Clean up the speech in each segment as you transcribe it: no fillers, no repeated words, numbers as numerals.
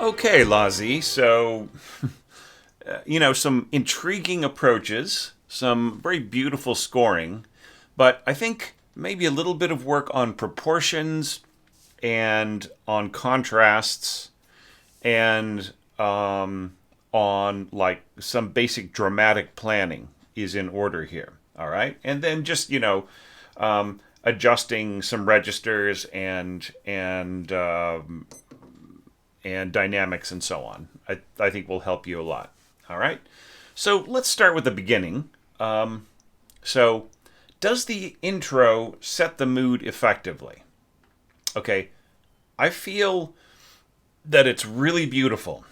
Okay, Lazi. So, some intriguing approaches, some very beautiful scoring, but I think maybe a little bit of work on proportions and on contrasts and on like some basic dramatic planning is in order here. All right, and then just adjusting some registers and dynamics and so on. I think will help you a lot. All right. So let's start with the beginning. So, does the intro set the mood effectively? Okay. I feel that it's really beautiful.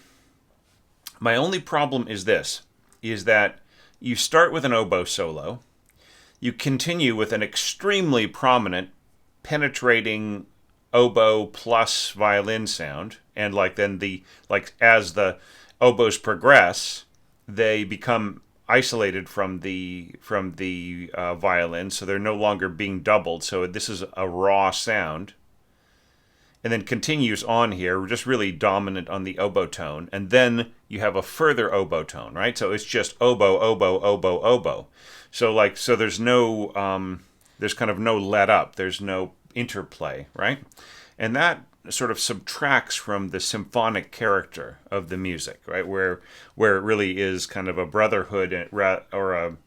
My only problem is this, is that you start with an oboe solo, you continue with an extremely prominent, penetrating oboe plus violin sound, and as the oboes progress, they become isolated from the violin, so they're no longer being doubled. So this is a raw sound, and then continues on here, just really dominant on the oboe tone, and then you have a further oboe tone, right? So it's just oboe, oboe, oboe, oboe. So there's kind of no let up. There's no interplay, right? And that sort of subtracts from the symphonic character of the music, right? Where it really is kind of a brotherhood or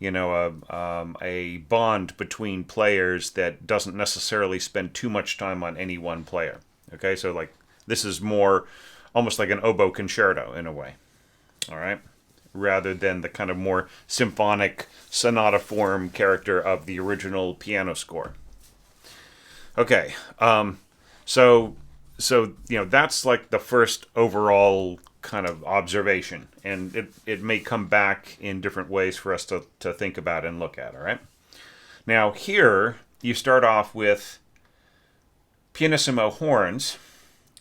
a bond between players that doesn't necessarily spend too much time on any one player. Okay, so like this is more almost like an oboe concerto in a way. All right, rather than the kind of more symphonic sonata form character of the original piano score. Okay, so that's like the first overall kind of observation, and it may come back in different ways for us to think about and look at. All right. Now here you start off with pianissimo horns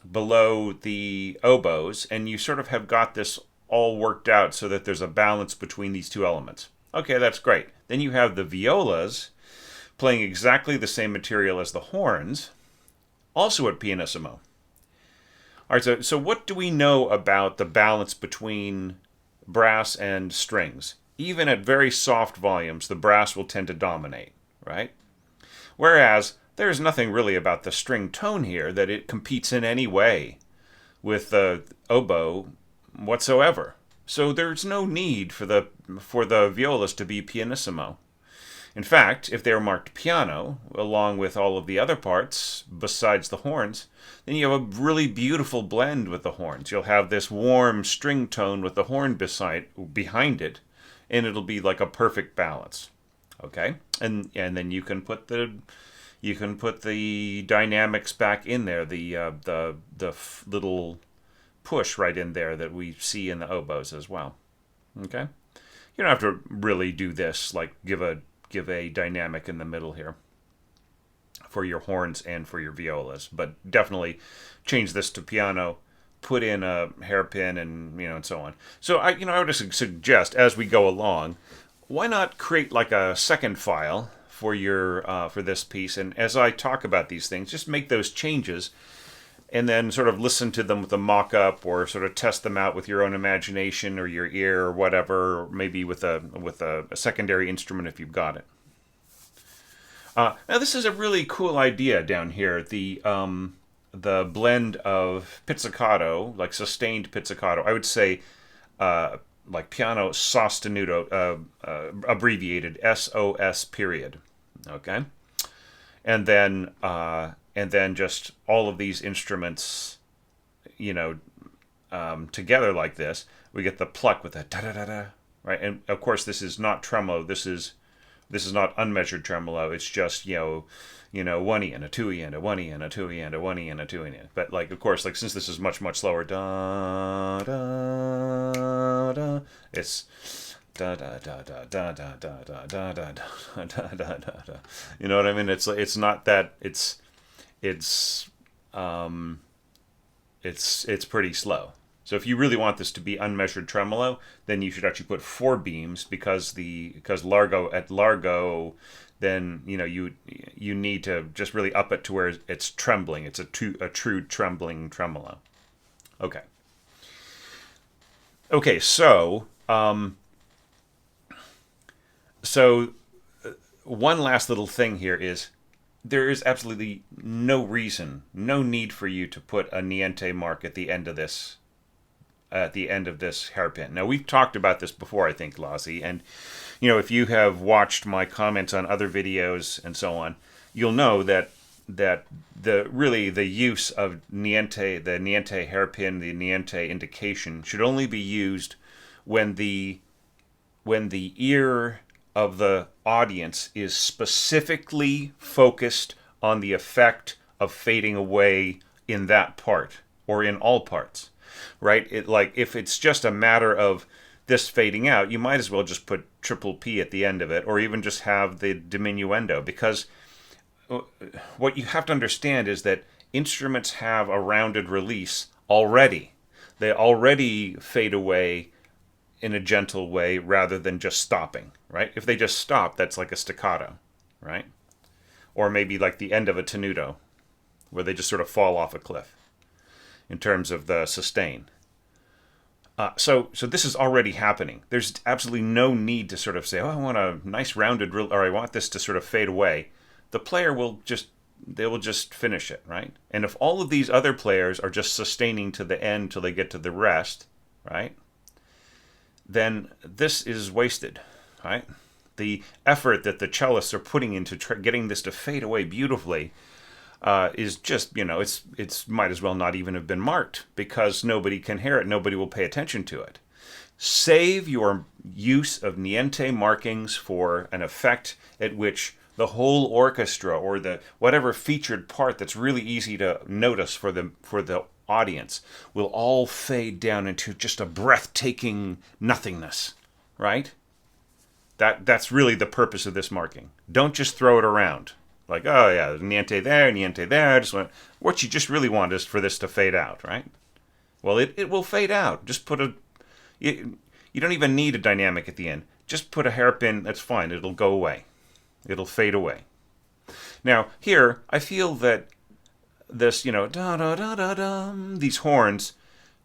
below the oboes, and you sort of have got this all worked out so that there's a balance between these two elements. Okay, that's great. Then you have the violas playing exactly the same material as the horns, also at pianissimo. All right, so what do we know about the balance between brass and strings? Even at very soft volumes, the brass will tend to dominate, right? Whereas there's nothing really about the string tone here that it competes in any way with the oboe whatsoever. So there's no need for the violas to be pianissimo. In fact, if they're marked piano, along with all of the other parts besides the horns, then you have a really beautiful blend with the horns. You'll have this warm string tone with the horn behind it, and it'll be like a perfect balance. Okay? And then you can put the dynamics back in there, the little push right in there that we see in the oboes as well. Okay? You don't have to really do this, like give a dynamic in the middle here for your horns and for your violas, but definitely change this to piano, put in a hairpin, and so on. So I would suggest as we go along, why not create like a second file for for this piece, and as I talk about these things, just make those changes and then sort of listen to them with a mock-up, or sort of test them out with your own imagination or your ear or whatever, or maybe with a secondary instrument if you've got it. Now this is a really cool idea down here. The blend of pizzicato, like sustained pizzicato. I would say like piano sostenuto, abbreviated SOS period. Okay, and then just all of these instruments, together like this, we get the pluck with the da da da da, right? And of course, this is not tremolo. This is not unmeasured tremolo. It's just one E and a two E and a one E and a two E and a one E and a two E. But like, of course, like since this is much slower, da da da, it's da da da da da da da da da da da da da da. You know what I mean? It's not that it's pretty slow. So if you really want this to be unmeasured tremolo, then you should actually put 4 beams because largo, then you need to just really up it to where it's trembling. It's a true trembling tremolo. Okay. Okay, so one last little thing here is there is absolutely no reason, no need for you to put a niente mark at the end of this hairpin. Now we've talked about this before, I think, Lazi, and if you have watched my comments on other videos and so on, you'll know that the use of niente, the niente hairpin, the niente indication should only be used when the ear of the audience is specifically focused on the effect of fading away in that part or in all parts, right? Like if it's just a matter of this fading out, you might as well just put triple P at the end of it, or even just have the diminuendo, because what you have to understand is that instruments have a rounded release already. They already fade away in a gentle way rather than just stopping, right? If they just stop, that's like a staccato, right? Or maybe like the end of a tenuto, where they just sort of fall off a cliff in terms of the sustain. So this is already happening. There's absolutely no need to sort of say, oh, I want a nice rounded, or I want this to sort of fade away. The player will just finish it, right? And if all of these other players are just sustaining to the end till they get to the rest, right? Then this is wasted, right? The effort that the cellists are putting into getting this to fade away beautifully is just, it's might as well not even have been marked, because nobody can hear it, nobody will pay attention to it. Save your use of niente markings for an effect at which the whole orchestra or the whatever featured part that's really easy to notice for the audience will all fade down into just a breathtaking nothingness, right? That's really the purpose of this marking. Don't just throw it around like, oh yeah, niente there, niente there. What you just really want is for this to fade out, right? Well, it will fade out. Just put you don't even need a dynamic at the end. Just put a hairpin. That's fine. It'll go away. It'll fade away. Now here, I feel that this, da da da da da, these horns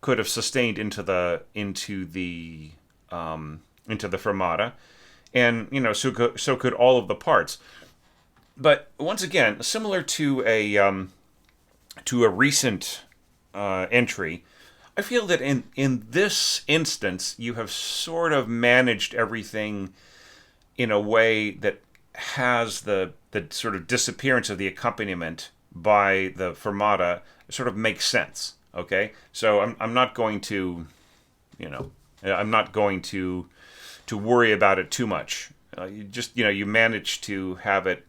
could have sustained into the fermata, and so could all of the parts. But once again, similar to a recent entry, I feel that in this instance you have sort of managed everything in a way that has the sort of disappearance of the accompaniment by the fermata sort of makes sense. Okay, so I'm not going to, I'm not going to worry about it too much. You manage to have it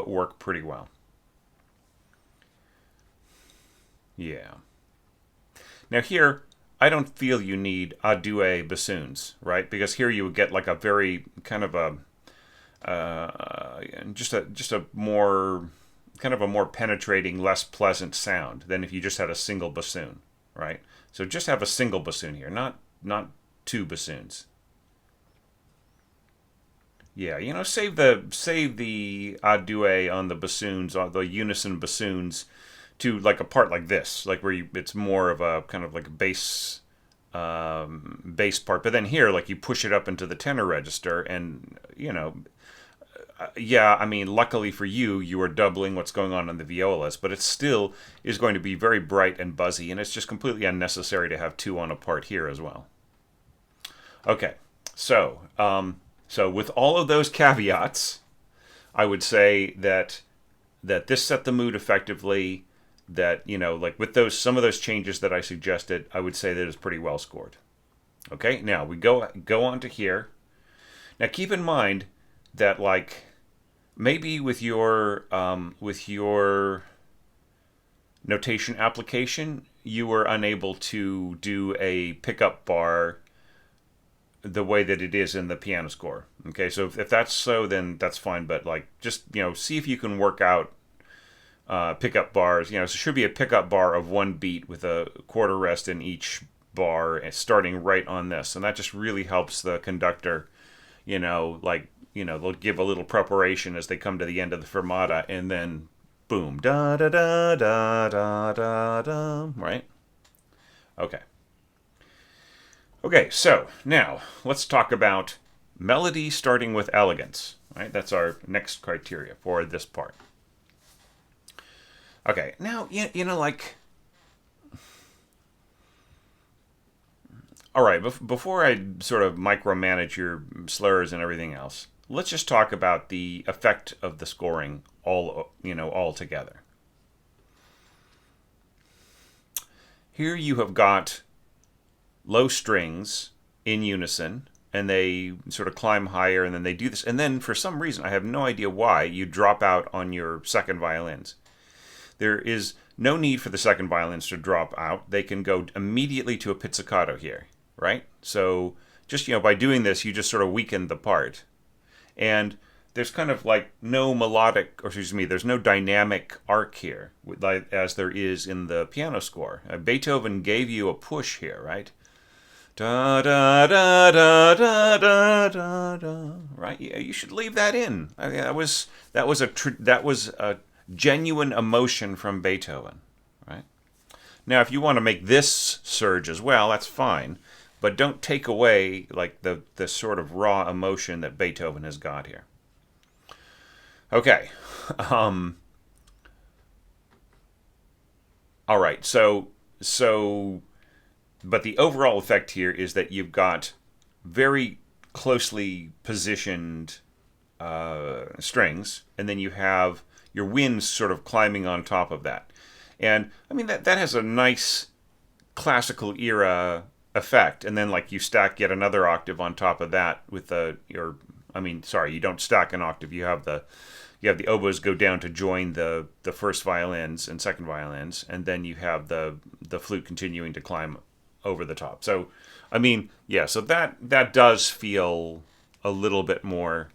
work pretty well. Yeah. Now here, I don't feel you need a due bassoons, right? Because here you would get like a very kind of a just a more kind of a more penetrating, less pleasant sound than if you just had a single bassoon, right? So just have a single bassoon here, not two bassoons. Yeah, save the a due on the bassoons, on the unison bassoons, to like a part like this, like where it's more of a kind of like a bass part. But then here, like you push it up into the tenor register, and yeah, I mean, luckily for you, you are doubling what's going on the violas, but it still is going to be very bright and buzzy, and it's just completely unnecessary to have two on a part here as well. Okay, so with all of those caveats, I would say that this set the mood effectively. That like with some of those changes that I suggested, I would say that it's pretty well scored. Okay, now we go on to here. Now keep in mind that like maybe with your notation application, you were unable to do a pickup bar the way that it is in the piano score. Okay, so if that's so, then that's fine. But like just see if you can work out pickup bars. So it should be a pickup bar of one beat with a quarter rest in each bar, starting right on this, and that just really helps the conductor. They'll give a little preparation as they come to the end of the fermata, and then boom, da da da da da da da, right? Okay. Okay, so now let's talk about melody starting with elegance. Right? That's our next criteria for this part. Okay, now, like, all right, before I sort of micromanage your slurs and everything else, let's just talk about the effect of the scoring all together. Here you have got low strings in unison, and they sort of climb higher, and then they do this, and then for some reason, I have no idea why, you drop out on your second violins. There is no need for the second violins to drop out. They can go immediately to a pizzicato here, right? So just, by doing this, you just sort of weaken the part. And there's kind of like no melodic, or excuse me, there's no dynamic arc here, as there is in the piano score. Beethoven gave you a push here, right? Da da da da da da da da. Right? You should leave that in. I mean, that was a genuine emotion from Beethoven, right? Now, if you want to make this surge as well, that's fine, but don't take away like the sort of raw emotion that Beethoven has got here. Okay. All right. So but the overall effect here is that you've got very closely positioned strings, and then you have your winds sort of climbing on top of that. And I mean that has a nice classical era effect. And then like you stack yet another octave on top of that with you don't stack an octave. You have the oboes go down to join the first violins and second violins, and then you have the flute continuing to climb over the top. So, I mean, yeah, so that does feel a little bit more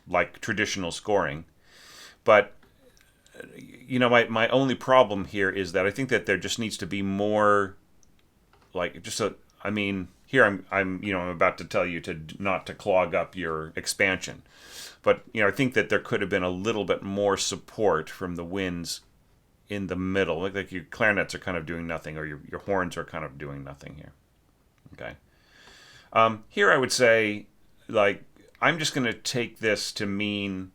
like traditional scoring. But, my only problem here is that I think that there just needs to be more, like, here I'm about to tell you not to clog up your expansion. But, I think that there could have been a little bit more support from the winds in the middle. Like your clarinets are kind of doing nothing, or your horns are kind of doing nothing here. Okay. Here I would say, like, I'm just going to take this to mean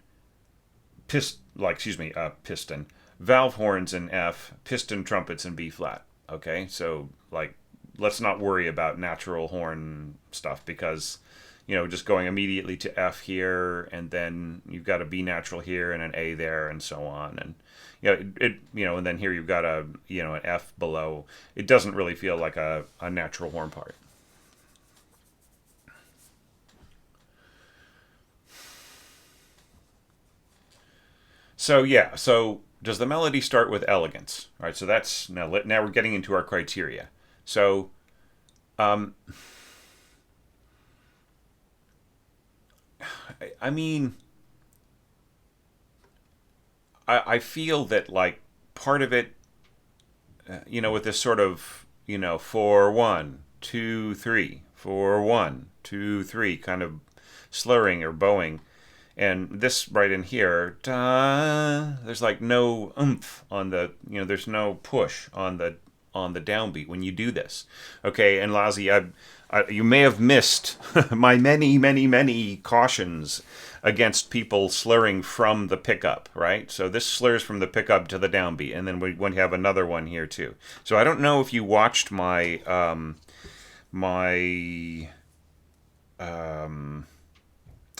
piston, valve horns in F, piston trumpets in B flat. Okay, so like, let's not worry about natural horn stuff, because just going immediately to F here, and then you've got a B natural here and an A there, and so on, and and then here you've got an F below. It doesn't really feel like a natural horn part. So does the melody start with elegance? All right, so that's now we're getting into our criteria. So, I mean, I feel that like part of it, with this sort of 4-1, 2-3, 4-1, 2-3 kind of slurring or bowing, and this right in here, da, there's like no oomph on the, there's no push on the downbeat when you do this. Okay, and Lazi, you may have missed my many cautions against people slurring from the pickup, right? So this slurs from the pickup to the downbeat, and then we have another one here too. So I don't know if you watched my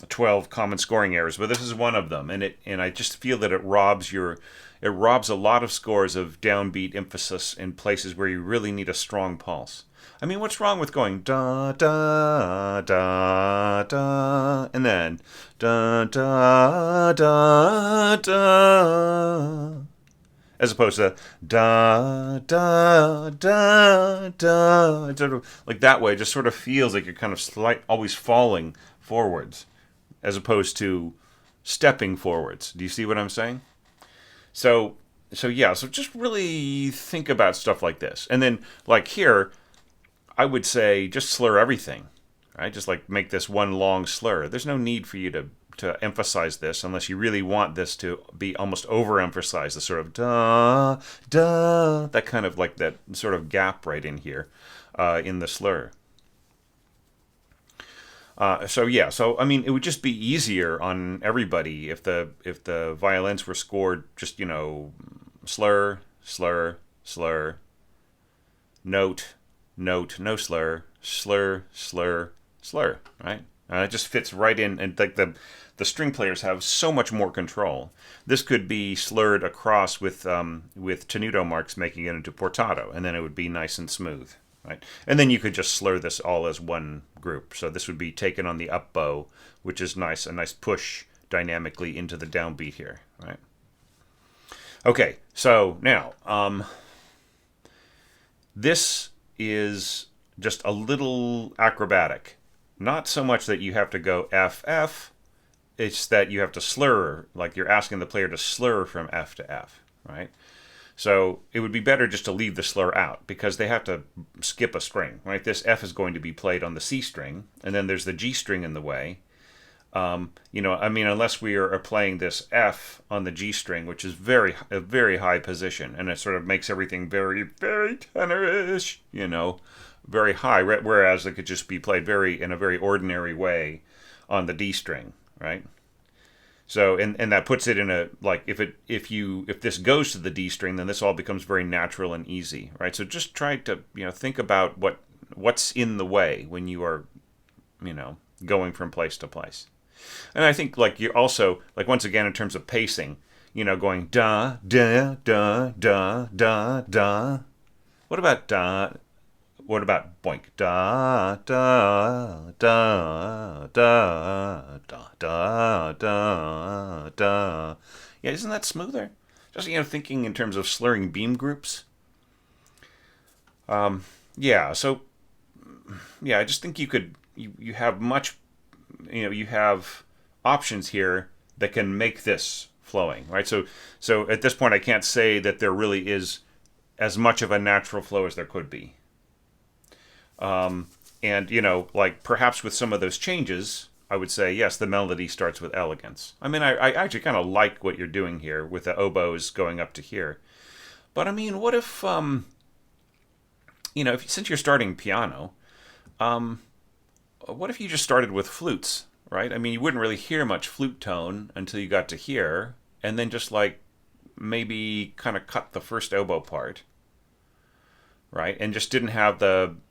12 common scoring errors, but this is one of them, and I just feel that it robs a lot of scores of downbeat emphasis in places where you really need a strong pulse. I mean, what's wrong with going da da da da and then da da da da, as opposed to da da da da, sort of like that way? It just sort of feels like you're kind of always falling forwards, as opposed to stepping forwards. Do you see what I'm saying? So just really think about stuff like this. And then, like here, I would say just slur everything, right? Just like make this one long slur. There's no need for you to emphasize this unless you really want this to be almost overemphasized, the sort of da, da, that kind of like that sort of gap right in here in the slur. So I mean, it would just be easier on everybody if the violins were scored just, slur, slur, slur, note, note, no slur, slur, slur, slur, right? It just fits right in, and like the string players have so much more control. This could be slurred across with tenuto marks, making it into portato, and then it would be nice and smooth. Right? And then you could just slur this all as one group. So this would be taken on the up bow, which is nice, a nice push dynamically into the downbeat here, right? Okay, so now, this is just a little acrobatic. Not so much that you have to go F, F, it's that you have to slur, like you're asking the player to slur from F to F, right? So it would be better just to leave the slur out because they have to skip a string, right? This F is going to be played on the C string, and then there's the G string in the way. Unless we are playing this F on the G string, which is a very high position, and it sort of makes everything very, very tenorish, very high, whereas it could just be played in a very ordinary way on the D string, right? So and that puts it in a, like, if this goes to the D string, then this all becomes very natural and easy, right? So just try to think about what's in the way when you are going from place to place. And I think like you also, like, once again in terms of pacing, going da da da da da da. What about da? What about boink? Da, da, da, da, da, da, da, da. Yeah, isn't that smoother? Just, thinking in terms of slurring beam groups. I just think you have you have options here that can make this flowing, right? So at this point, I can't say that there really is as much of a natural flow as there could be. Like perhaps with some of those changes, I would say, yes, the melody starts with elegance. I mean, I actually kind of like what you're doing here with the oboes going up to here. But I mean, what if, since you're starting piano, what if you just started with flutes, right? I mean, you wouldn't really hear much flute tone until you got to here, and then just like maybe kind of cut the first oboe part, right? And just didn't have then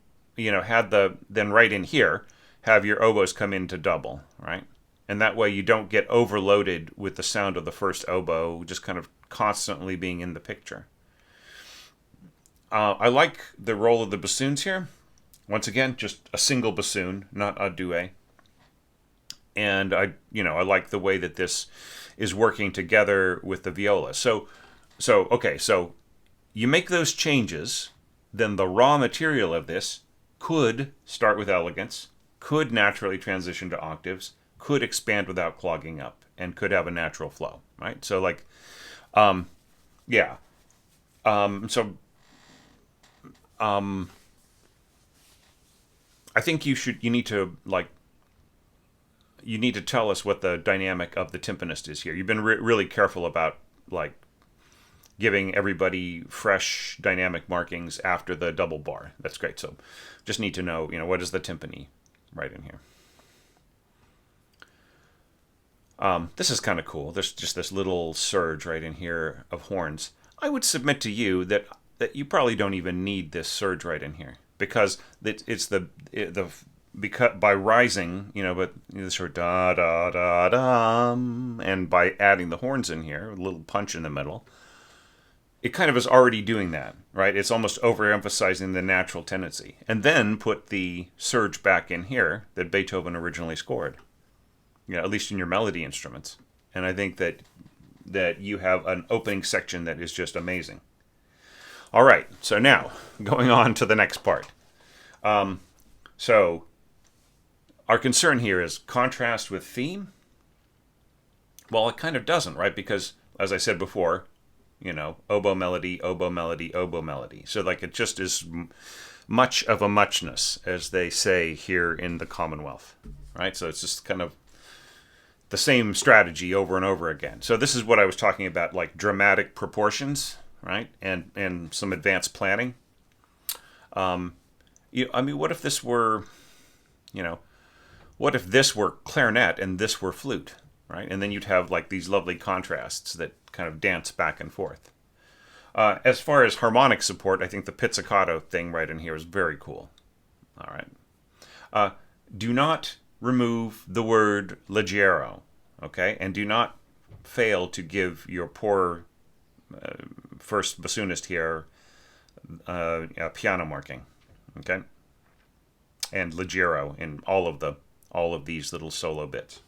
right in here, have your oboes come in to double, right? And that way you don't get overloaded with the sound of the first oboe just kind of constantly being in the picture. I like the role of the bassoons here. Once again, just a single bassoon, not a duet. And I like the way that this is working together with the viola. So you make those changes, then the raw material of this could start with elegance, could naturally transition to octaves, could expand without clogging up, and could have a natural flow, right? So like, I think you need to tell us what the dynamic of the timpanist is here. You've been really careful about like giving everybody fresh dynamic markings after the double bar. That's great. So just need to know, what is the timpani right in here. This is kind of cool. There's just this little surge right in here of horns. I would submit to you that you probably don't even need this surge right in here because it's because by rising, but the sort of da da da dum, and by adding the horns in here, a little punch in the middle, it kind of is already doing that, right? It's almost overemphasizing the natural tendency. And then put the surge back in here that Beethoven originally scored, at least in your melody instruments. And I think that you have an opening section that is just amazing. All right, so now, going on to the next part. So our concern here is contrast with theme. Well, it kind of doesn't, right? Because, as I said before, oboe melody, oboe melody, oboe melody. So like it just is much of a muchness, as they say here in the Commonwealth, right? So it's just kind of the same strategy over and over again. So this is what I was talking about, like dramatic proportions, right? And some advanced planning. I mean, what if this were, you know, what if this were clarinet and this were flute, right? And then you'd have like these lovely contrasts that kind of dance back and forth. As far as harmonic support, I think the pizzicato thing right in here is very cool. All right. Do not remove the word leggero, okay? And do not fail to give your poor first bassoonist here piano marking, okay? And leggero in all of these little solo bits.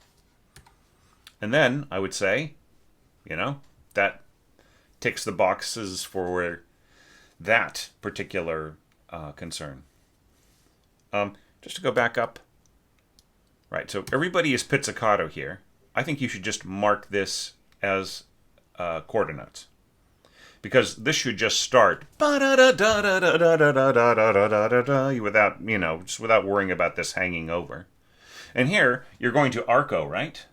And then I would say, that ticks the boxes for that particular concern. Just to go back up. Right, so everybody is pizzicato here. I think you should just mark this as quarter notes. Because this should just start without, just without worrying about this hanging over. And here, you're going to arco, right?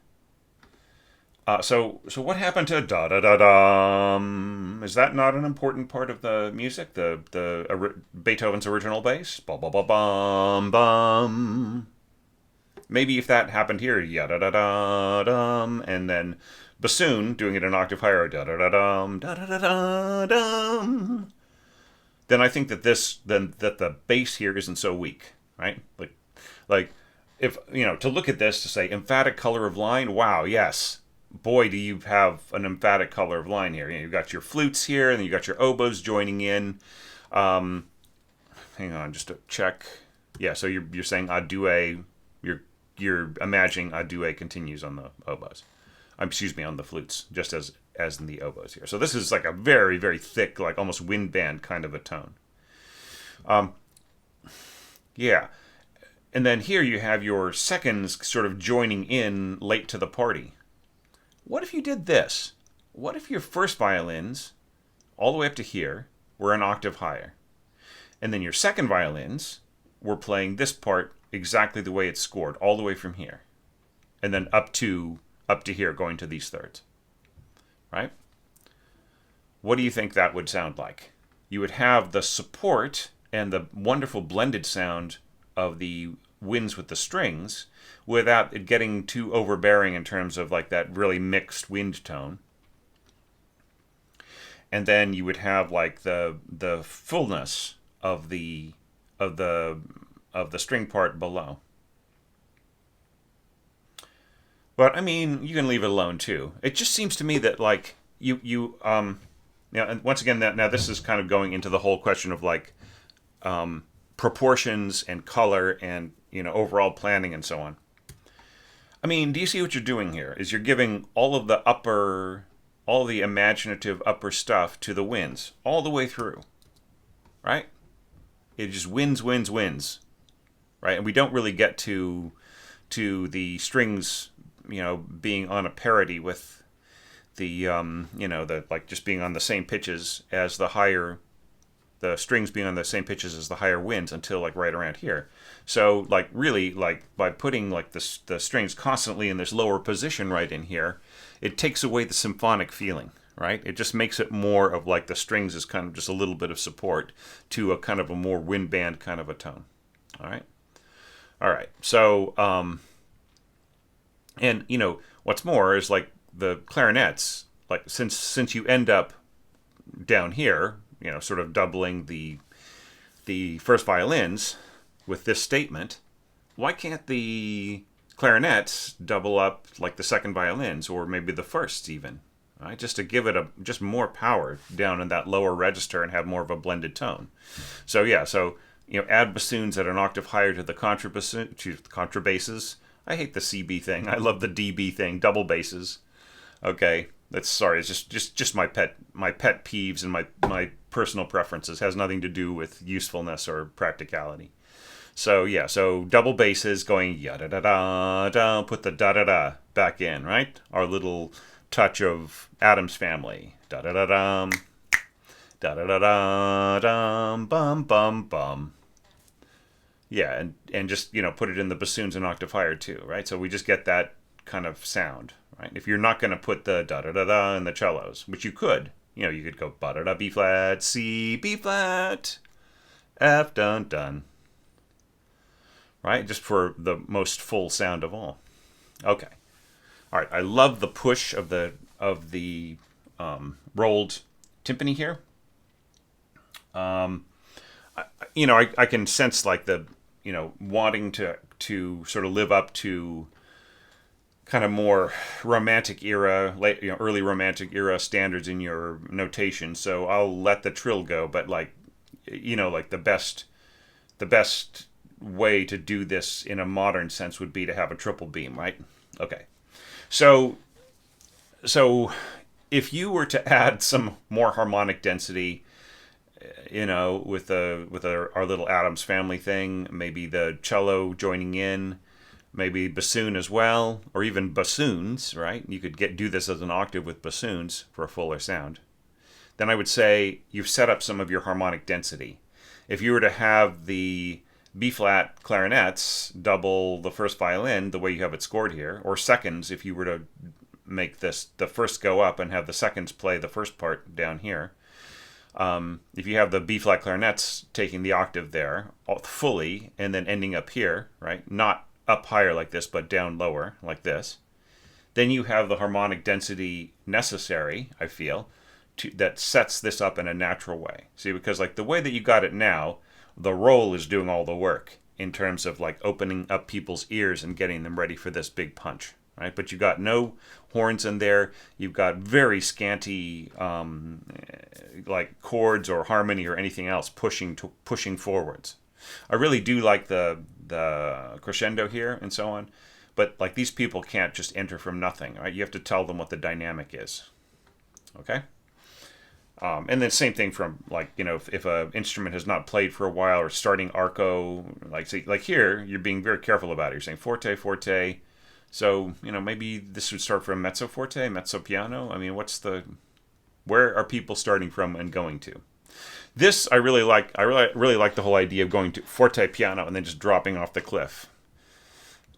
So what happened to da da da dum? Is that not an important part of the music? The Beethoven's original bass, ba ba ba bum bum. Maybe if that happened here, ya da da da dum, and then bassoon doing it an octave higher, da da da dum, da da da da dum. Then I think that that the bass here isn't so weak, right? Like if to look at this to say emphatic color of line, wow, yes. Boy, do you have an emphatic color of line here. You've got your flutes here, and then you've got your oboes joining in. Hang on, just to check. Yeah, so you're saying a due. You're imagining a due continues on the oboes. On the flutes, just as in the oboes here. So this is like a very, very thick, like almost wind band kind of a tone. Yeah. And then here you have your seconds sort of joining in late to the party. What if you did this? What if your first violins, all the way up to here, were an octave higher? And then your second violins were playing this part exactly the way it's scored, all the way from here. And then up to here, going to these thirds. Right? What do you think that would sound like? You would have the support and the wonderful blended sound of the winds with the strings, without it getting too overbearing in terms of like that really mixed wind tone. And then you would have like the fullness of the string part below. But I mean, you can leave it alone too. It just seems to me that like and once again now this is kind of going into the whole question of like proportions and color and overall planning and so on. I mean, do you see what you're doing here? Is you're giving all the imaginative upper stuff to the winds, all the way through, right? It just wins, right? And we don't really get to the strings, being on a parity with the, just being on the same pitches as the strings being on the same pitches as the higher winds until like right around here. So like really like by putting like the strings constantly in this lower position right in here, it takes away the symphonic feeling, right? It just makes it more of like the strings is kind of just a little bit of support to a kind of a more wind band kind of a tone. All right. So and what's more is like the clarinets, like since you end up down here, sort of doubling the first violins with this statement, why can't the clarinets double up like the second violins or maybe the firsts even, right? Just to give it just more power down in that lower register and have more of a blended tone. So add bassoons at an octave higher to the contrabasses. I hate the CB thing. I love the DB thing, double basses. Okay. It's just my pet peeves and my personal preferences. It has nothing to do with usefulness or practicality. So double basses going ya da da da da, put the da da da back in, right? Our little touch of Addams Family. Da da da dum, da da da da dum, bum bum bum. Yeah, and just put it in the bassoons an octave higher too, right? So we just get that kind of sound, right? If you're not going to put the da da da da in the cellos, which you could, you could go ba da da B flat, C B flat, F dun dun, right? Just for the most full sound of all. Okay, all right. I love the push of the rolled timpani here. I can sense like the wanting to sort of live up to kind of more romantic era, late early romantic era standards in your notation. So I'll let the trill go, but like the best way to do this in a modern sense would be to have a triple beam, right? Okay, so if you were to add some more harmonic density, with our little Adams Family thing, maybe the cello joining in, maybe bassoon as well, or even bassoons, right? You could do this as an octave with bassoons for a fuller sound. Then I would say you've set up some of your harmonic density. If you were to have the B-flat clarinets double the first violin, the way you have it scored here, or seconds, if you were to make the first go up and have the seconds play the first part down here, if you have the B-flat clarinets taking the octave there fully and then ending up here, right? Not up higher like this, but down lower like this. Then you have the harmonic density necessary, I feel, that sets this up in a natural way. See, because like the way that you got it now, the roll is doing all the work in terms of like opening up people's ears and getting them ready for this big punch, right? But you got no horns in there. You've got very scanty like chords or harmony or anything else pushing forwards. I really do like the crescendo here and so on, but like these people can't just enter from nothing, right? You have to tell them what the dynamic is. Okay. And then same thing from like if an instrument has not played for a while or starting arco, like here you're being very careful about it. You're saying forte forte. So, maybe this would start from mezzo forte, mezzo piano. I mean, where are people starting from and going to? This I really like. I really like the whole idea of going to forte piano and then just dropping off the cliff.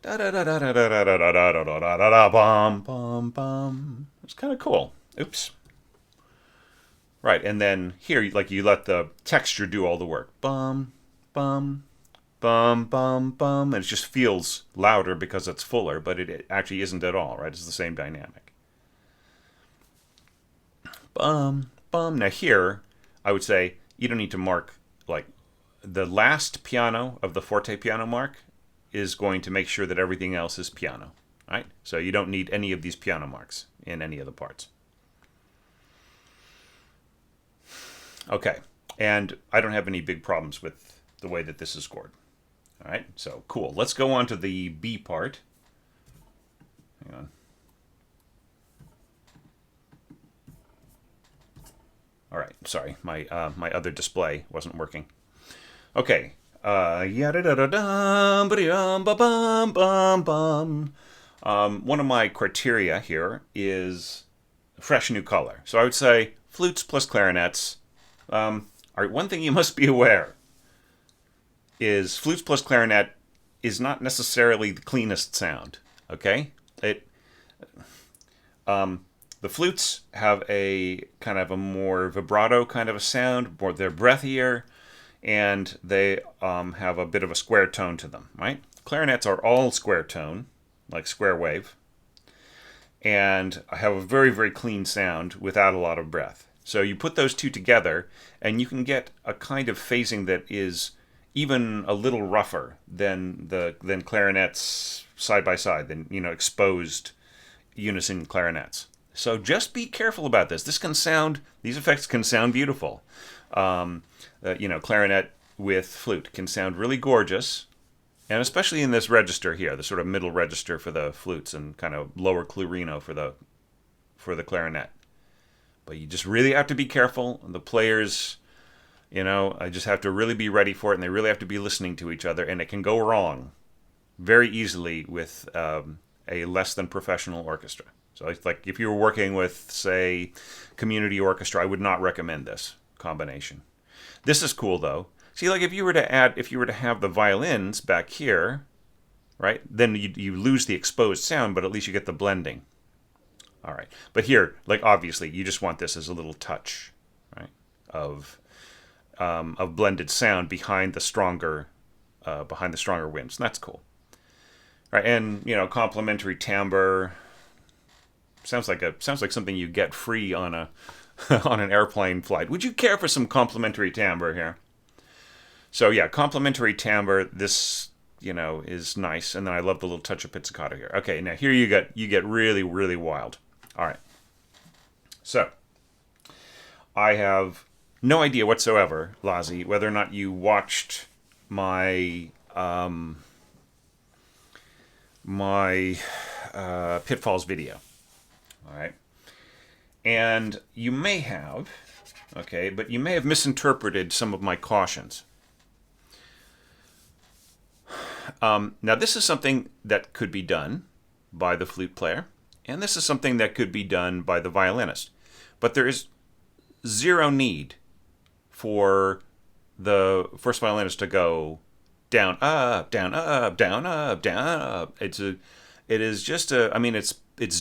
Da da da da da da da da da da da da da bum bum bum. It's kind of cool. Oops. Right, and then here, like you let the texture do all the work. Bum bum. Bum, bum, bum, and it just feels louder because it's fuller, but it actually isn't at all, right? It's the same dynamic. Bum, bum. Now here, I would say you don't need to mark, like, the last piano of the forte piano mark is going to make sure that everything else is piano, right? So you don't need any of these piano marks in any of the parts. Okay, and I don't have any big problems with the way that this is scored. All right, so cool. Let's go on to the B part. Hang on. All right, sorry, my other display wasn't working. Okay. One of my criteria here is fresh new color. So I would say flutes plus clarinets. All right, one thing you must be aware is flutes plus clarinet is not necessarily the cleanest sound. Okay, the flutes have a kind of a more vibrato kind of a sound, they're breathier, and they have a bit of a square tone to them. Right? Clarinets are all square tone, like square wave, and have a very very clean sound without a lot of breath. So you put those two together, and you can get a kind of phasing that is even a little rougher than clarinets side by side, than exposed unison clarinets. So just be careful about this. These effects can sound beautiful. Clarinet with flute can sound really gorgeous, and especially in this register here, the sort of middle register for the flutes and kind of lower clarino for the clarinet. But you just really have to be careful. The players, I just have to really be ready for it, and they really have to be listening to each other, and it can go wrong very easily with a less than professional orchestra. So it's like if you were working with, say, community orchestra, I would not recommend this combination. This is cool though. See, like if you were to have the violins back here, right? Then you lose the exposed sound, but at least you get the blending. All right, but here, like obviously, you just want this as a little touch, right, of blended sound behind the stronger winds. And that's cool, right? And complementary timbre sounds like something you get free on a on an airplane flight. Would you care for some complimentary timbre here? So yeah, complimentary timbre. This is nice, and then I love the little touch of pizzicato here. Okay, now here you get really, really wild. All right. So I have no idea whatsoever, Lazi, whether or not you watched my Pitfalls video. All right. And you may have, okay, but you may have misinterpreted some of my cautions. Now, this is something that could be done by the flute player, and this is something that could be done by the violinist. But there is zero need for the first violinist to go down, up, down, up, down, up, down, up. It's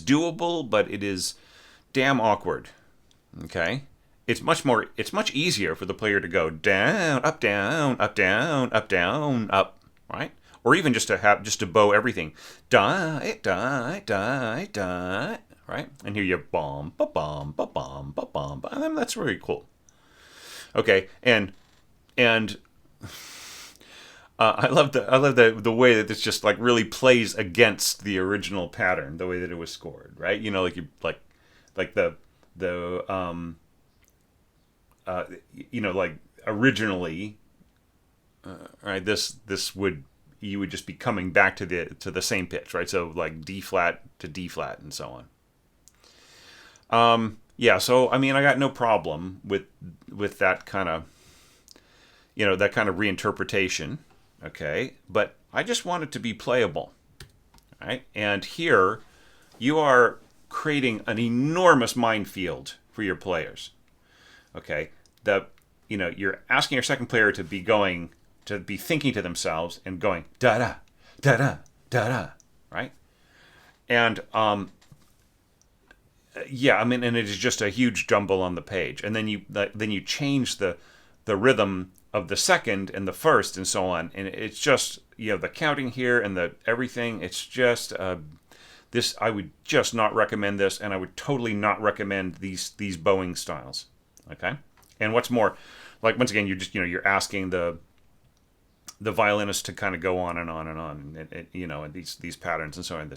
doable, but it is damn awkward. Okay? It's much easier for the player to go down, up, down, up, down, up, down, up, right? Or even just to bow everything. Die, die, die, die, right? And here you have bomb, ba bomb, ba bomb, ba bomb. And that's really cool. Okay, and I love the way that this just like really plays against the original pattern, the way that it was scored, right? Originally, right? You would just be coming back to the same pitch, right? So like D flat to D flat and so on. Yeah. So I got no problem with that kind of reinterpretation. Okay, but I just want it to be playable, right? And here, you are creating an enormous minefield for your players. Okay, you're asking your second player to be thinking to themselves and going da da da da da da, right? And and it is just a huge jumble on the page, and then you change the rhythm of the second and the first and so on, and it's just the counting here and the everything. It's just this. I would just not recommend this, and I would totally not recommend these bowing styles. Okay, and what's more, like once again, you're asking the violinist to kind of go on and on and on, and these patterns and so on.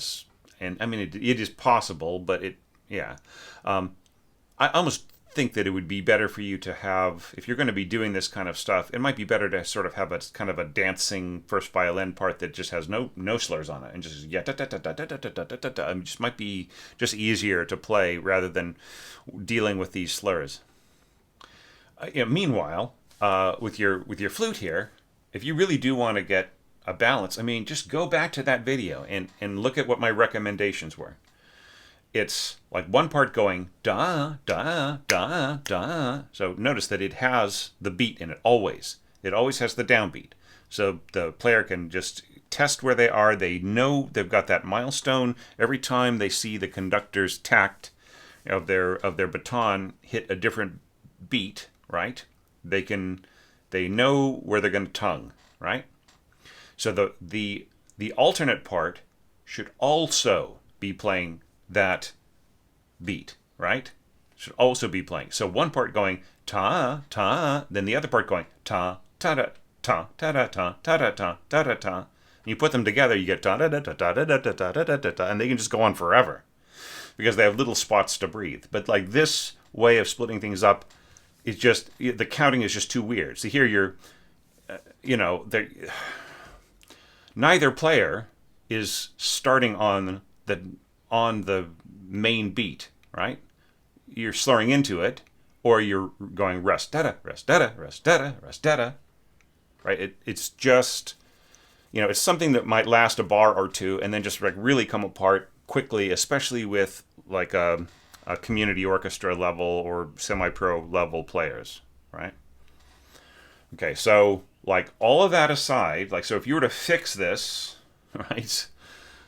It is possible, but I almost think that it would be better for you to have, if you're going to be doing this kind of stuff, it might be better to sort of have a kind of a dancing first violin part that just has no slurs on it and just it just might be just easier to play rather than dealing with these slurs. Meanwhile, with your flute here, if you really do want to get a balance, just go back to that video and look at what my recommendations were. It's like one part going da da da da. So notice that it has the beat in it always. It always has the downbeat. So the player can just test where they are. They know they've got that milestone every time they see the conductor's tact of their baton hit a different beat, right? They know where they're going to tongue, right? So the alternate part should also be playing that beat, right? Should also be playing. So one part going ta ta, then the other part going ta ta da ta ta da ta ta da ta ta da ta. You put them together, you get ta da da da da da da da da da da, and they can just go on forever because they have little spots to breathe. But like this way of splitting things up, it's just the counting is just too weird. So here you're, neither player is starting on the main beat, right? You're slurring into it, or you're going rest da da rest da da rest da da rest da da, right? It's just it's something that might last a bar or two and then just like really come apart quickly, especially with like a community orchestra level or semi-pro level players, right? Okay, so like all of that aside, like so if you were to fix this right,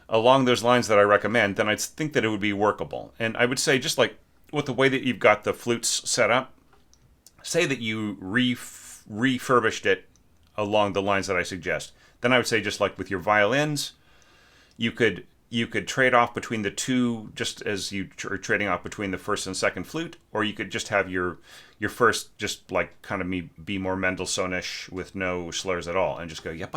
along those lines that I recommend, then I think that it would be workable. And I would say, just like with the way that you've got the flutes set up, say that you refurbished it along the lines that I suggest. Then I would say, just like with your violins, you could trade off between the two, just as you are trading off between the first and second flute, or you could just have your first just like kind of be more Mendelssohnish with no slurs at all, and just go yeah,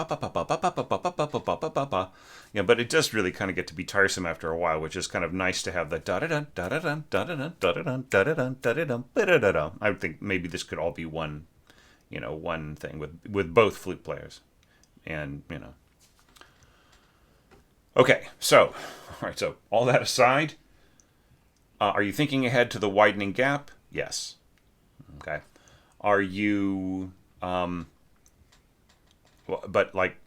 yeah. But it does really kind of get to be tiresome after a while, which is kind of nice to have the da da da da da da da da da da da da da da da. I would think maybe this could all be one, one thing with both flute players, and Okay, so, all right, so all that aside, are you thinking ahead to the widening gap? Yes. Okay. Are you, but like,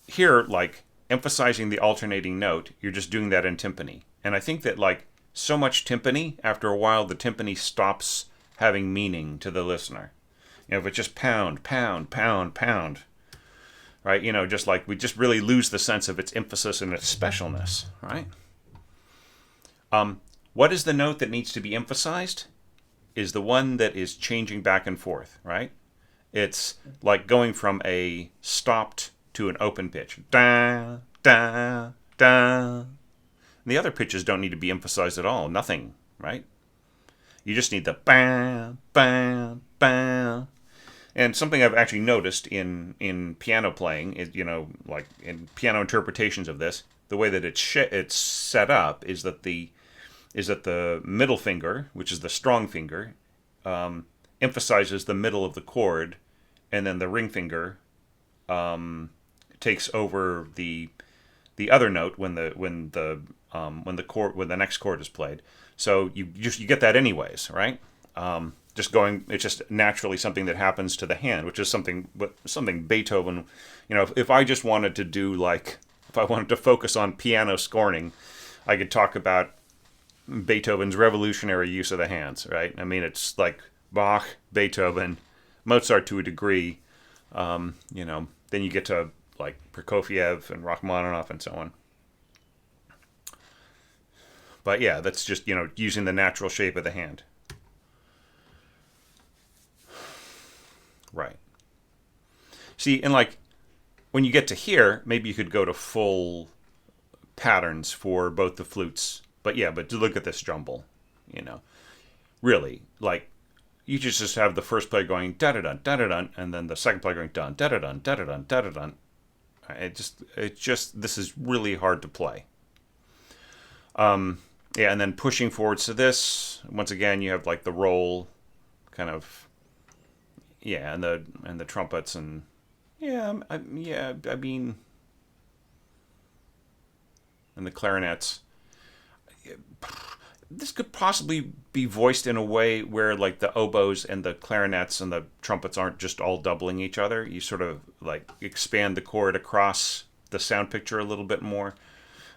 here, like, emphasizing the alternating note, you're just doing that in timpani. And I think that, like, so much timpani, after a while, the timpani stops having meaning to the listener. If it's just pound, pound, pound, pound, right? Just like we just really lose the sense of its emphasis and its specialness, right? What is the note that needs to be emphasized? Is the one that is changing back and forth, right? It's like going from a stopped to an open pitch. Da, da, da. And the other pitches don't need to be emphasized at all. Nothing, right? You just need the bam, bam, bam. And something I've actually noticed in piano playing is, like in piano interpretations of this, the way that it's set up is that the middle finger, which is the strong finger, emphasizes the middle of the chord, and then the ring finger takes over the other note when the next chord is played. So you get that anyways, right? It's just naturally something that happens to the hand, which is something Beethoven, if I just wanted to do, like, if I wanted to focus on piano scoring, I could talk about Beethoven's revolutionary use of the hands, right? I mean, it's like Bach, Beethoven, Mozart to a degree, then you get to, like, Prokofiev and Rachmaninoff and so on. But yeah, that's just, using the natural shape of the hand. Right. See, and like when you get to here, maybe you could go to full patterns for both the flutes. But yeah, but to look at this jumble, really, like you just have the first player going da da dun da da dun, and then the second player going dun da da dun da da dun da da dun. It just this is really hard to play. Yeah, and then pushing forwards to this, once again, you have like the roll, kind of. Yeah, and the trumpets and I mean, and the clarinets. This could possibly be voiced in a way where like the oboes and the clarinets and the trumpets aren't just all doubling each other. You sort of like expand the chord across the sound picture a little bit more.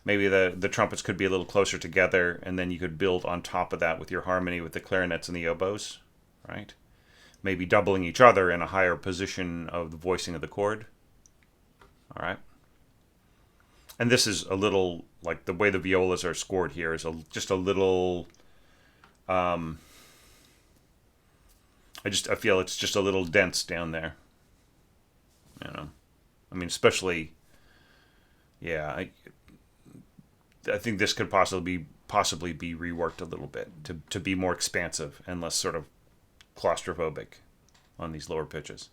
Maybe the trumpets could be a little closer together, and then you could build on top of that with your harmony with the clarinets and the oboes, right? Maybe doubling each other in a higher position of the voicing of the chord. All right. And this is a little, like the way the violas are scored here is just a little, I feel it's just a little dense down there. I mean, especially, yeah, I think this could possibly be reworked a little bit to be more expansive and less sort of claustrophobic on these lower pitches.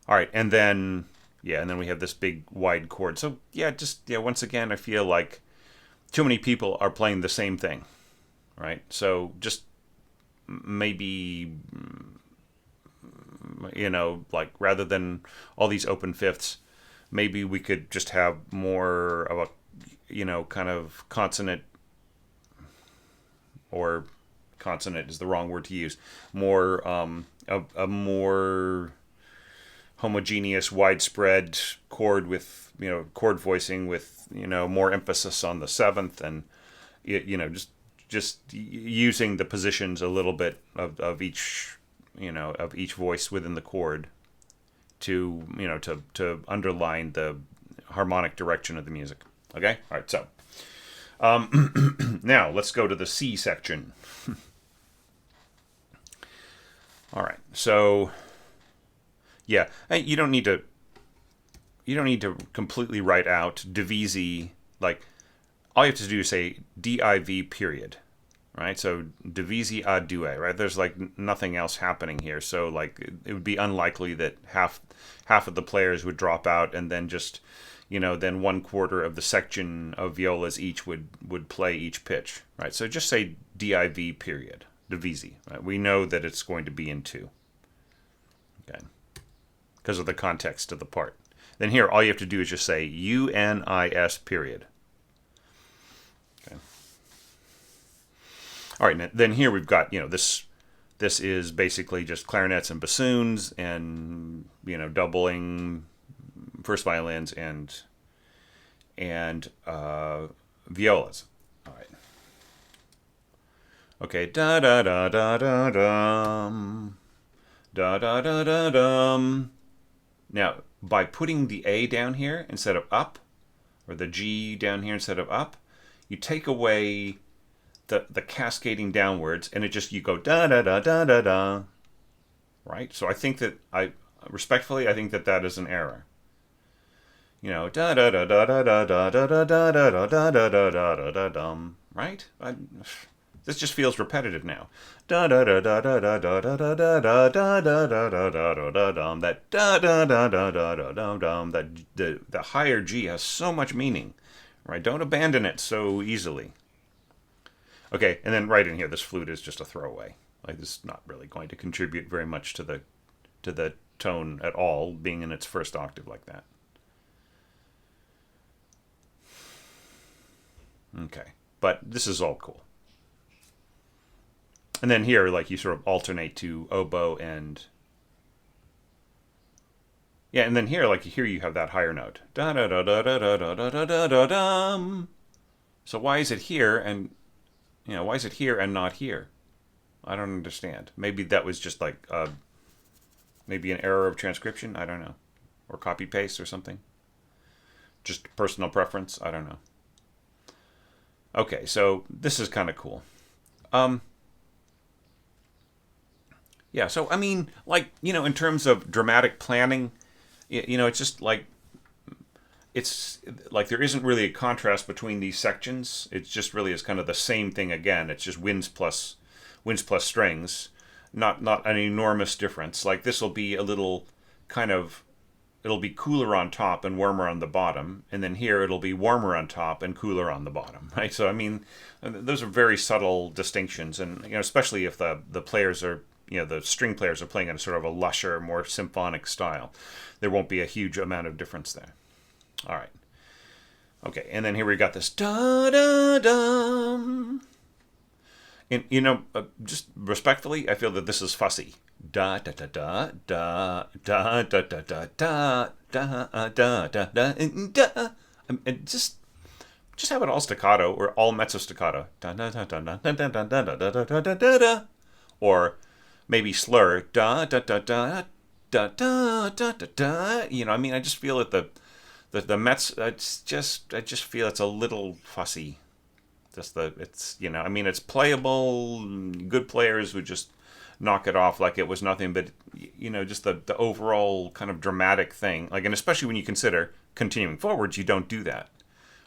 All right, and then we have this big wide chord. So once again, I feel like too many people are playing the same thing, right? So just maybe like rather than all these open fifths, maybe we could just have more of a kind of consonant, or consonant is the wrong word to use, more a more homogeneous, widespread chord with chord voicing with more emphasis on the seventh, and just using the positions a little bit of each voice within the chord to to underline harmonic direction of the music. Okay? All right, so now let's go to the C section. All right, so yeah, you don't need to completely write out divisi. Like, all you have to do is say div period, right? So divisi a due, right? There's like nothing else happening here, so like it would be unlikely that half of the players would drop out, and then just then 1/4 of the section of violas each would play each pitch, right? So just say div period, divisi, right? We know that it's going to be in 2, okay, because of the context of the part. Then here, all you have to do is just say unis period. Okay. All right, then here we've got, this is basically just clarinets and bassoons and, doubling first violins and violas. All right. Okay, da da da da da dum, da da da da dum. Now, by putting the A down here instead of up, or the G down here instead of up, you take away the cascading downwards, and you go da da da da da da. Right? So I think that respectfully, I think that is an error. Da da da da da da da da da da da da da da da da da dum. Right? This just feels repetitive now. Da da da da da da da da da da da da da da da da da dum. That da da da da da da da dum. That the higher G has so much meaning, right? Don't abandon it so easily. Okay, and then right in here, this flute is just a throwaway. Like, this is not really going to contribute very much to the tone at all, being in its first octave like that. Okay, but this is all cool. And then here, like, you sort of alternate to oboe and... Yeah, and then here, like, here you have that higher note. Da da da da da da da da da da da dum. So why is it here and... why is it here and not here? I don't understand. Maybe that was just like... maybe an error of transcription? I don't know. Or copy-paste or something. Just personal preference? I don't know. Okay, so this is kind of cool. Yeah, so, I mean, like, in terms of dramatic planning, it's just like, it's like there isn't really a contrast between these sections. It just really is kind of the same thing again. It's just winds plus strings, not an enormous difference. Like, this will be a little kind of, it'll be cooler on top and warmer on the bottom, and then here it'll be warmer on top and cooler on the bottom, right? So, I mean, those are very subtle distinctions, and, especially if the players are, the string players are playing in a sort of a lusher, more symphonic style, there won't be a huge amount of difference there. All right. Okay, and then here we got this da-da-dum. And, just respectfully, I feel that this is fussy. Da-da-da-da, da-da-da-da-da, da-da-da-da-da, and just have it all staccato, or all mezzo staccato. Da-da-da-da-da-da-da-da-da-da-da-da-da. Or maybe slur. Da-da-da-da-da-da-da-da-da. I mean, I just feel that the Mets, I just feel it's a little fussy. I mean, it's playable. Good players would just knock it off like it was nothing, but, just the overall kind of dramatic thing. Like, and especially when you consider continuing forwards, you don't do that.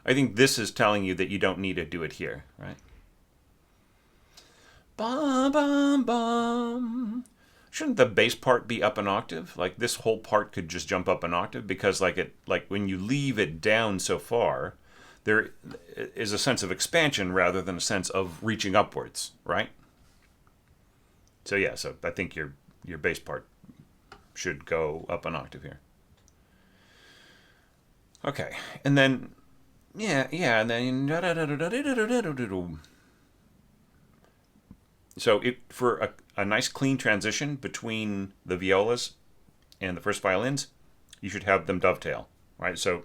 I think this is telling you that you don't need to do it here, right? Bum, bum, bum. Shouldn't the bass part be up an octave? Like, this whole part could just jump up an octave, because like when you leave it down so far, there is a sense of expansion rather than a sense of reaching upwards, right? So yeah, so I think your bass part should go up an octave here. Okay, and then and then so for a nice clean transition between the violas and the first violins, you should have them dovetail, right? So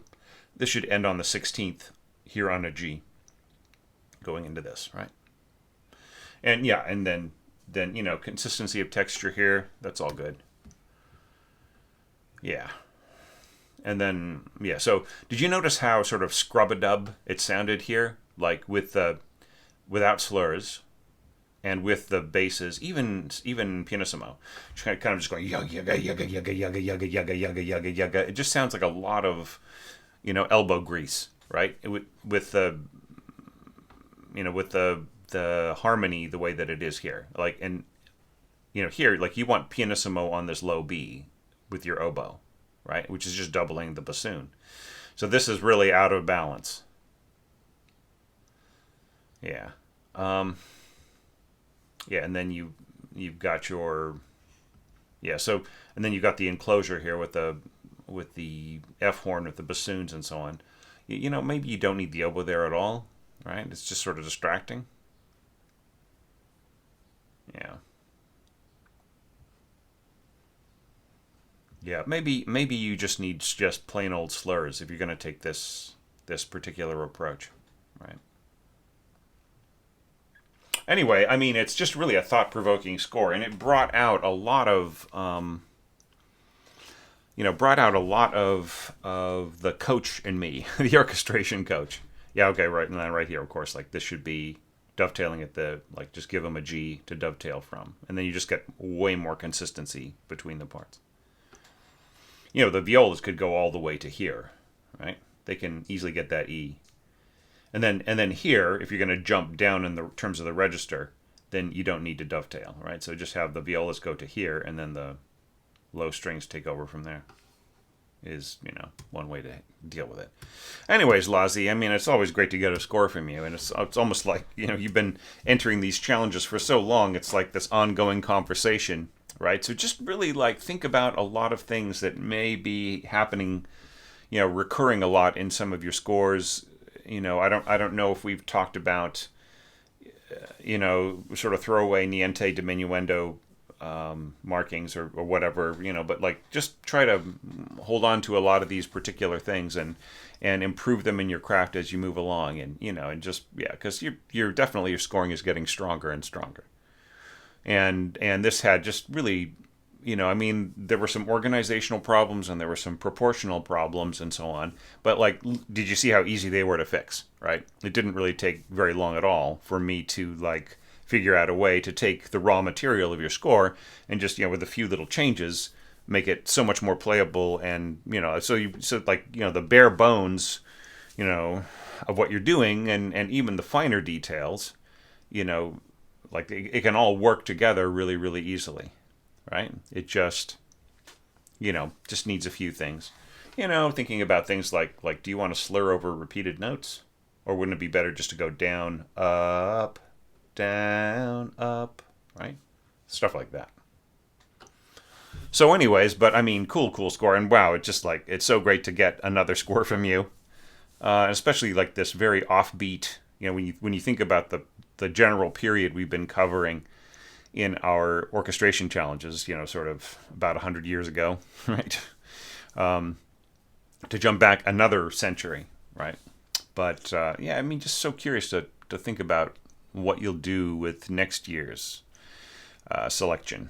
this should end on the 16th here on a G, going into this, right? And yeah, and then consistency of texture here, that's all good. Yeah. And then, yeah, so did you notice how sort of scrub-a-dub it sounded here? Like with the, without slurs and with the basses, even pianissimo. Kind of just going yaga, yaga, yaga, yaga, yaga, yaga, yaga, yaga, yaga, yaga. It just sounds like a lot of, elbow grease, right? With the, with the harmony the way that it is here. Like, and, here, like you want pianissimo on this low B with your oboe, right? Which is just doubling the bassoon. So this is really out of balance. Yeah. Yeah, and then you've got your, yeah, so, and then you've got the enclosure here with the F horn with the bassoons and so on. Maybe you don't need the oboe there at all, right? It's just sort of distracting. Yeah. Yeah, maybe you just need just plain old slurs if you're going to take this particular approach, right? Anyway, I mean, it's just really a thought-provoking score, and it brought out a lot of, of the coach in me, the orchestration coach. Yeah, okay, right, and then right here, of course, like this should be dovetailing at the, like, just give them a G to dovetail from, and then you just get way more consistency between the parts. The violas could go all the way to here, right? They can easily get that E. And then here, if you're going to jump down in the terms of the register, then you don't need to dovetail, right? So just have the violas go to here, and then the low strings take over from there. Is, one way to deal with it. Anyways, Lazi, I mean, it's always great to get a score from you, and it's almost like, you've been entering these challenges for so long, it's like this ongoing conversation, right? So just really, like, think about a lot of things that may be happening, recurring a lot in some of your scores. I don't know if we've talked about, sort of throwaway niente diminuendo markings or whatever, but like just try to hold on to a lot of these particular things and improve them in your craft as you move along, and and just, yeah, because you're definitely, your scoring is getting stronger and stronger, and this had just really, I mean, there were some organizational problems and there were some proportional problems and so on. But, like, did you see how easy they were to fix, right? It didn't really take very long at all for me to, like, figure out a way to take the raw material of your score and just, with a few little changes, make it so much more playable. And, so the bare bones, of what you're doing and even the finer details, like it can all work together really, really easily. Right? It just, just needs a few things. Thinking about things like, do you want to slur over repeated notes? Or wouldn't it be better just to go down, up, right? Stuff like that. So anyways, but I mean, cool score. And wow, it's just like, it's so great to get another score from you. Especially like this very offbeat, when you think about the general period we've been covering in our orchestration challenges, sort of about 100 years ago, right? To jump back another century, right? But yeah, I mean, just so curious to think about what you'll do with next year's selection.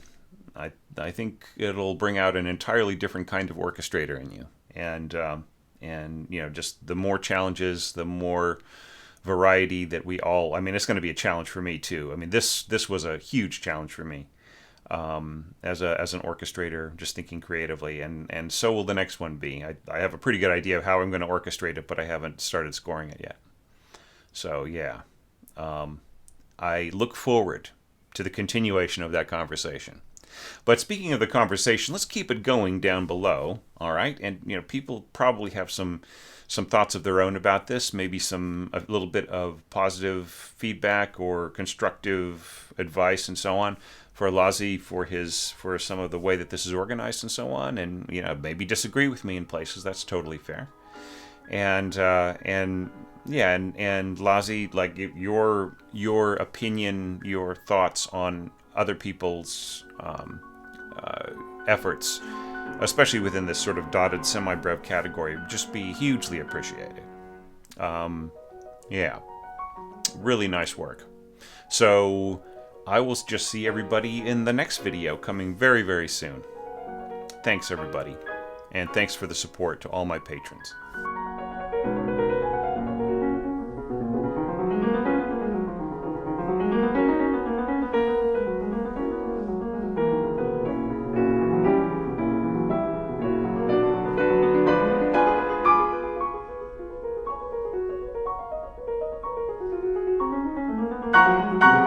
I think it'll bring out an entirely different kind of orchestrator in you, and just the more challenges, the more variety that we all, I mean, it's going to be a challenge for me too. I mean, this was a huge challenge for me as an orchestrator, just thinking creatively, and so will the next one be. I have a pretty good idea of how I'm going to orchestrate it, but I haven't started scoring it yet. So yeah, I look forward to the continuation of that conversation. But speaking of the conversation, let's keep it going down below, all right? And people probably have some thoughts of their own about this, maybe a little bit of positive feedback or constructive advice and so on for Lazi for some of the way that this is organized and so on, and maybe disagree with me in places. That's totally fair. And yeah, and Lazi, like your opinion, your thoughts on other people's efforts, especially within this sort of dotted semi-brev category, would just be hugely appreciated. Yeah, really nice work. So I will just see everybody in the next video coming very, very soon. Thanks, everybody. And thanks for the support to all my patrons. Thank you.